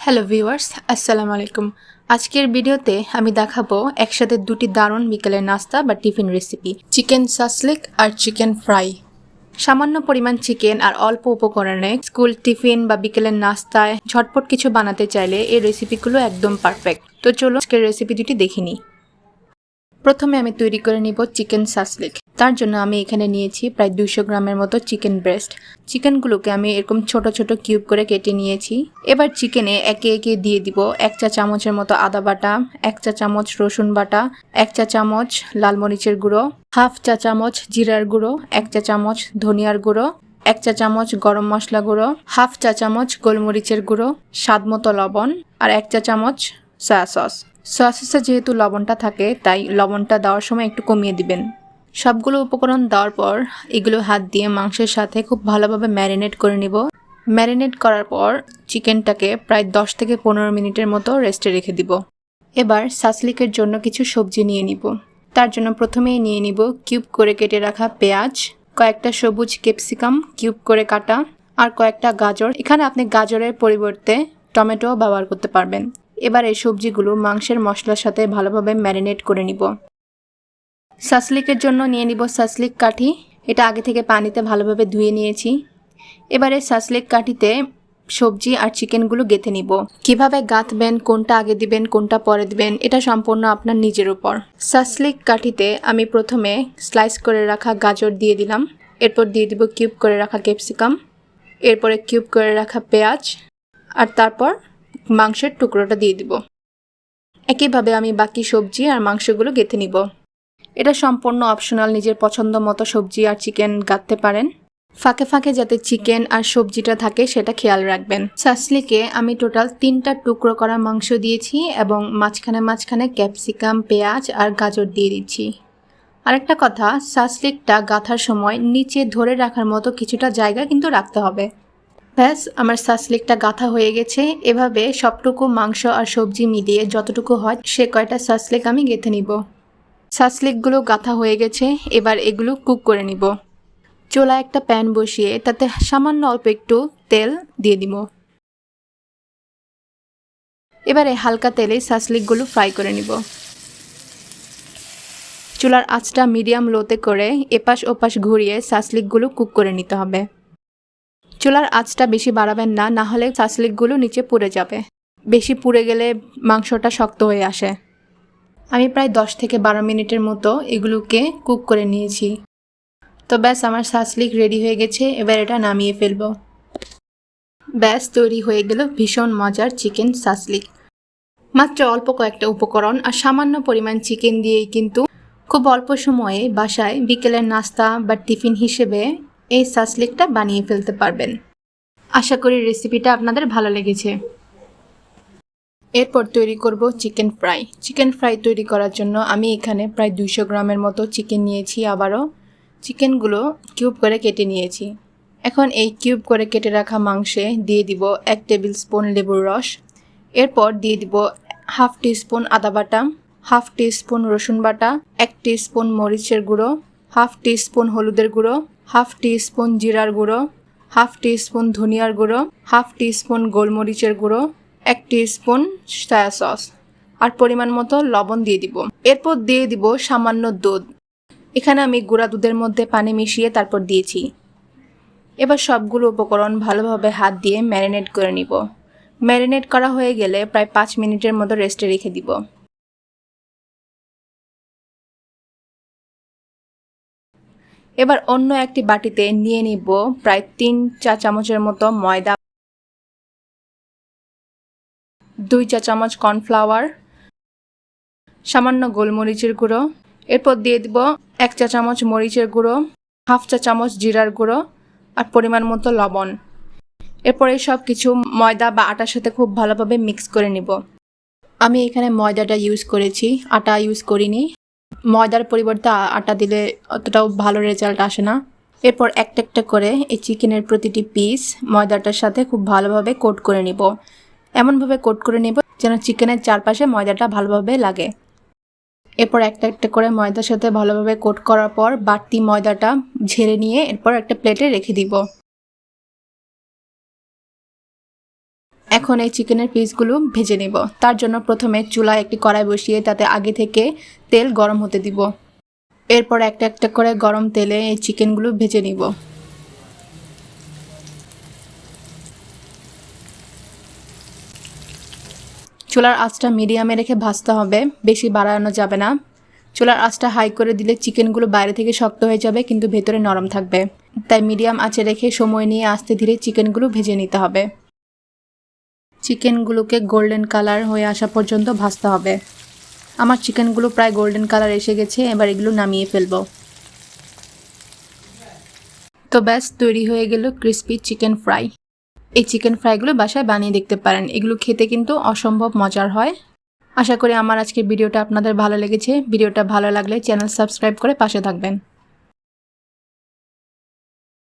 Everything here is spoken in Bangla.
হ্যালো ভিউয়ার্স, আসসালামু আলাইকুম। আজকের ভিডিওতে আমি দেখাবো একসাথে দুটি দারুণ বিকেলের নাস্তা বা টিফিন রেসিপি, চিকেন সাসলিক আর চিকেন ফ্রাই। সামান্য পরিমাণ চিকেন আর অল্প উপকরণে স্কুল টিফিন বা বিকেলের নাস্তায় ঝটপট কিছু বানাতে চাইলে এই রেসিপিগুলো একদম পারফেক্ট। তো চলো আজকের রেসিপি দুটি দেখে নিই। প্রথমে আমি তৈরি করে নিব চিকেন সাসলিক। তার জন্য আমি এখানে নিয়েছি প্রায় 200 গ্রামের মতো চিকেন ব্রেস্ট। চিকেনগুলোকে আমি এরকম ছোট ছোট কিউব করে কেটে নিয়েছি। এবার চিকেনে একে একে দিয়ে দিব 1 চা চামচের মতো আদা বাটা, 1 চা চামচ রসুন বাটা, 1 চা চামচ লাল মরিচের গুঁড়ো, হাফ চা চামচ জিরার গুঁড়ো, 1 চা চামচ ধনিয়ার গুঁড়ো, 1 চা চামচ গরম মশলা গুঁড়ো, হাফ চা চামচ গোলমরিচের গুঁড়ো, স্বাদমতো লবণ আর 1 চা চামচ সয়া সস। সয়া সসে যেহেতু লবণটা থাকে তাই লবণটা দেওয়ার সময় একটু কমিয়ে দিবেন। সবগুলো উপকরণ দেওয়ার পর এগুলো হাত দিয়ে মাংসের সাথে খুব ভালোভাবে ম্যারিনেট করে নিব। ম্যারিনেট করার পর চিকেনটাকে প্রায় 10 থেকে 15 মিনিটের মতো রেস্টে রেখে দিব। এবার সাসলিকের জন্য কিছু সবজি নিয়ে নিব। তার জন্য প্রথমেই নিয়ে নিব কিউব করে কেটে রাখা পেঁয়াজ, কয়েকটা সবুজ ক্যাপসিকাম কিউব করে কাটা আর কয়েকটা গাজর। এখানে আপনি গাজরের পরিবর্তে টমেটো ব্যবহার করতে পারবেন। এবার এই সবজিগুলো মাংসের মশলার সাথে ভালোভাবে ম্যারিনেট করে নিব। সাসলিকের জন্য নিয়ে নিব সাসলিক কাঠি। এটা আগে থেকে পানিতে ভালোভাবে ধুয়ে নিয়েছি। এবারে সাসলিক কাঠিতে সবজি আর চিকেনগুলো গেঁথে নিব। কিভাবে গাঁথবেন, কোনটা আগে দিবেন কোনটা পরে দিবেন, এটা সম্পূর্ণ আপনার নিজের উপর। সাসলিক কাঠিতে আমি প্রথমে স্লাইস করে রাখা গাজর দিয়ে দিলাম। এরপর দিয়ে দিব কিউব করে রাখা ক্যাপসিকাম, এরপরে কিউব করে রাখা পেঁয়াজ আর তারপর মাংসের টুকরোটা দিয়ে দিব। একইভাবে আমি বাকি সবজি আর মাংসগুলো গেঁথে নিব। এটা সম্পূর্ণ অপশনাল, নিজের পছন্দ মতো সবজি আর চিকেন গাঁথতে পারেন। ফাঁকে ফাঁকে যাতে চিকেন আর সবজিটা থাকে সেটা খেয়াল রাখবেন। সাসলিকে আমি টোটাল 3টা টুকরো করা মাংস দিয়েছি এবং মাঝখানে মাঝখানে ক্যাপসিকাম, পেঁয়াজ আর গাজর দিয়ে দিচ্ছি। আরেকটা কথা, সাসলিকটা গাঁথার সময় নিচে ধরে রাখার মতো কিছুটা জায়গা কিন্তু রাখতে হবে। ব্যাস, আমার সাসলিকটা গাঁথা হয়ে গেছে। এভাবে সবটুকু মাংস আর সবজি মিলিয়ে যতটুকু হয় সে কয়টা সাসলিক আমি গেঁথে নিব। সাসলিকগুলো গাঁথা হয়ে গেছে, এবার এগুলো কুক করে নিব। চুলায় একটা প্যান বসিয়ে তাতে সামান্য অল্প একটু তেল দিয়ে দিব। এবারে হালকা তেলে সাসলিকগুলো ফ্রাই করে নিব। চুলার আঁচটা মিডিয়াম লোতে করে এপাশ ওপাশ ঘুরিয়ে সাসলিকগুলো কুক করে নিতে হবে। চুলার আঁচটা বেশি বাড়াবেন না, না হলে সাসলিকগুলো নিচে পুড়ে যাবে। বেশি পুড়ে গেলে মাংসটা শক্ত হয়ে আসে। আমি প্রায় 10 থেকে 12 মিনিটের মতো এগুলোকে কুক করে নিয়েছি। তো ব্যাস, আমার সাসলিক রেডি হয়ে গেছে। এবার এটা নামিয়ে ফেলবো। ব্যাস, তৈরি হয়ে গেল ভীষণ মজার চিকেন সাসলিক। মাত্র অল্প কয়েকটা উপকরণ আর সামান্য পরিমাণ চিকেন দিয়েই কিন্তু খুব অল্প সময়ে বাসায় বিকেলের নাস্তা বা টিফিন হিসেবে এই সাসলিকটা বানিয়ে ফেলতে পারবেন। আশা করি রেসিপিটা আপনাদের ভালো লেগেছে। এরপর তৈরি করব চিকেন ফ্রাই। চিকেন ফ্রাই তৈরি করার জন্য আমি এখানে প্রায় 200 গ্রামের মতো চিকেন নিয়েছি। আবারও চিকেনগুলো কিউব করে কেটে নিয়েছি। এখন এই কিউব করে কেটে রাখা মাংসে দিয়ে দিব 1 টেবিল স্পুন লেবুর রস। এরপর দিয়ে দিব হাফ টিস্পুন আদা বাটা, হাফ টিস্পুন রসুন বাটা, 1 টিস্পুন মরিচের গুঁড়ো, হাফ টিস্পুন হলুদের গুঁড়ো, হাফ টিস্পুন জিরার গুঁড়ো, হাফ টিস্পুন ধনিয়ার গুঁড়ো, হাফ টিস্পুন গোলমরিচের গুঁড়ো, 1 টিস্পুন সয়া সস আর পরিমাণ মতো লবণ দিয়ে দিব। এরপর দিয়ে দিব সামান্য দুধ। এখানে আমি গুঁড়া দুধের মধ্যে পানি মিশিয়ে তারপর দিয়েছি। এবার সবগুলো উপকরণ ভালোভাবে হাত দিয়ে ম্যারিনেট করে নিব। ম্যারিনেট করা হয়ে গেলে প্রায় 5 মিনিটের মতো রেস্টে রেখে দিব। এবার অন্য একটি বাটিতে নিয়ে নিব প্রায় 3 চা চামচের মতো ময়দা, 2 চা চামচ কর্নফ্লাওয়ার, সামান্য গোলমরিচের গুঁড়ো। এরপর দিয়ে দিব 1 চা চামচ মরিচের গুঁড়ো, হাফ চা চামচ জিরার গুঁড়ো আর পরিমাণ মতো লবণ। এরপর এই সব কিছু ময়দা বা আটার সাথে খুব ভালোভাবে মিক্স করে নিব। আমি এখানে ময়দাটা ইউজ করেছি, আটা ইউজ করিনি। ময়দার পরিবর্তে আটা দিলে অতটাও ভালো রেজাল্ট আসে না। এরপর একটা একটা করে এই চিকেনের প্রতিটি পিস ময়দাটার সাথে খুব ভালোভাবে কোট করে নিব। এমনভাবে কোট করে নিব যেন চিকেনের চারপাশে ময়দাটা ভালোভাবে লাগে। এরপর একটা একটা করে ময়দার সাথে ভালোভাবে কোট করার পর বাড়তি ময়দাটা ঝেড়ে নিয়ে এরপর একটা প্লেটে রেখে দিব। এখন এই চিকেনের পিসগুলো ভেজে নিব। তার জন্য প্রথমে চুলায় একটি কড়াই বসিয়ে তাতে আগে থেকে তেল গরম হতে দিব। এরপর একটা একটা করে গরম তেলে এই চিকেনগুলো ভেজে নিব। চুলার আঁচটা মিডিয়ামে রেখে ভাজতে হবে, বেশি বাড়ানো যাবে না। চুলার আঁচটা হাই করে দিলে চিকেনগুলো বাইরে থেকে শক্ত হয়ে যাবে কিন্তু ভেতরে নরম থাকবে। তাই মিডিয়াম আঁচে রেখে সময় নিয়ে আস্তে ধীরে চিকেনগুলো ভেজে নিতে হবে। চিকেনগুলোকে গোল্ডেন কালার হয়ে আসা পর্যন্ত ভাজতে হবে। আমার চিকেনগুলো প্রায় গোল্ডেন কালার এসে গেছে, এবার এগুলো নামিয়ে ফেলবো। তো ব্যাস তৈরি হয়ে গেল ক্রিস্পি চিকেন ফ্রাই। এই চিকেন ফ্রাইগুলো বাসায় বানিয়ে দেখতে পারেন, এগুলো খেতে কিন্তু অসম্ভব মজার হয়। আশা করি আমার আজকের ভিডিওটা আপনাদের ভালো লেগেছে। ভিডিওটা ভালো লাগলে চ্যানেল সাবস্ক্রাইব করে পাশে থাকবেন।